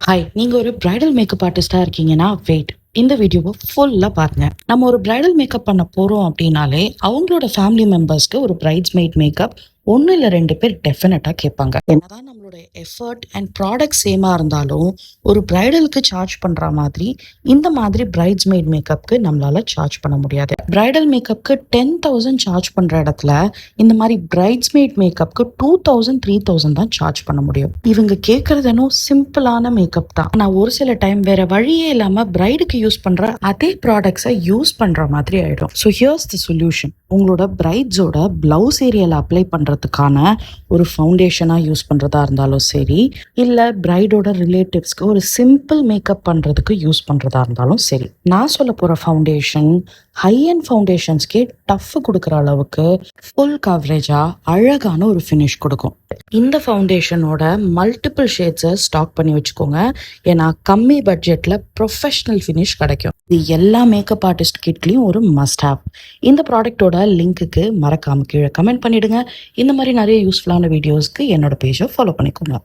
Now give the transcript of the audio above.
Hi, நீங்க ஒரு bridal makeup ஆர்டிஸ்டா இருக்கீங்கன்னா வெயிட். இந்த வீடியோவை ஃபுல்லா பாருங்க. நம்ம ஒரு பிரைடல் மேக்கப் பண்ண போறோம் அப்படின்னாலே அவங்களோட ஃபேமிலி மெம்பர்ஸ்க்கு ஒரு பிரைட்ஸ்மெய்ட் மேக்கப் ஒன்னு இல்ல 2 பேர் டெஃபினட்டா கேட்பாங்க. என்னதான் நம்மளோட எஃபர்ட் அண்ட் ப்ராடக்ட் சேமா இருந்தாலும் ஒரு பிரைடலுக்கு சார்ஜ் பண்ற மாதிரி இந்த மாதிரி பிரைட்ஸ்மெய்ட் மேக்கப்க்கு நம்மளால சார்ஜ் பண்ண முடியாது. பிரைடல் மேக்கப்க்கு 10,000 சார்ஜ் பண்ற இடத்துல இந்த மாதிரி பிரைட்ஸ்மெய்ட் மேக்கப்க்கு 2,000 3,000 தான் சார்ஜ் பண்ண முடியும். இவங்க கேட்கறது சிம்பிளான மேக்கப் தான். ஆனா ஒரு சில டைம் வேற வழியே இல்லாம பிரைடுக்கு யூஸ் பண்ற அதே ப்ராடக்ட்ஸை யூஸ் பண்ற மாதிரி ஆயிடும். So here's the solution. உங்களோட பிரைட்ஸோட பிளவுஸ் ஏரியால அப்ளை பண்றதுக்கான ஒரு ஃபவுண்டேஷனா யூஸ் பண்றதா இருந்தாலும் சரி, இல்ல பிரைடோட ரிலேட்டிவ்ஸ்க்கு ஒரு சிம்பிள் மேக்கப் பண்றதுக்கு யூஸ் பண்றதா இருந்தாலும் சரி, நான் சொல்ல போற ஃபவுண்டேஷன் ஹை அண்ட் ஃபவுண்டேஷன்ஸ்க்கே டஃப் கொடுக்குற அளவுக்கு ஃபுல் கவரேஜா அழகான ஒரு ஃபினிஷ் கொடுக்கும். இந்த ஃபவுண்டேஷனோட மல்டிபிள் ஷேட்ஸை ஸ்டாக் பண்ணி வச்சுக்கோங்க. ஏன்னா கம்மி பட்ஜெட்ல ப்ரொஃபஷனல் ஃபினிஷ் கிடைக்கும். இது எல்லா மேக்கப் ஆர்டிஸ்ட் கிட்லயும் ஒரு மஸ்ட் ஹேவ். இந்த ப்ராடக்டோட லிங்க்குக்கு மறக்காம கீழே கமெண்ட் பண்ணிடுங்க. இந்த மாதிரி நிறைய யூஸ்ஃபுல்லான வீடியோஸ்க்கு என்னோட பேஜை ஃபாலோ பண்ணிக்கோங்க.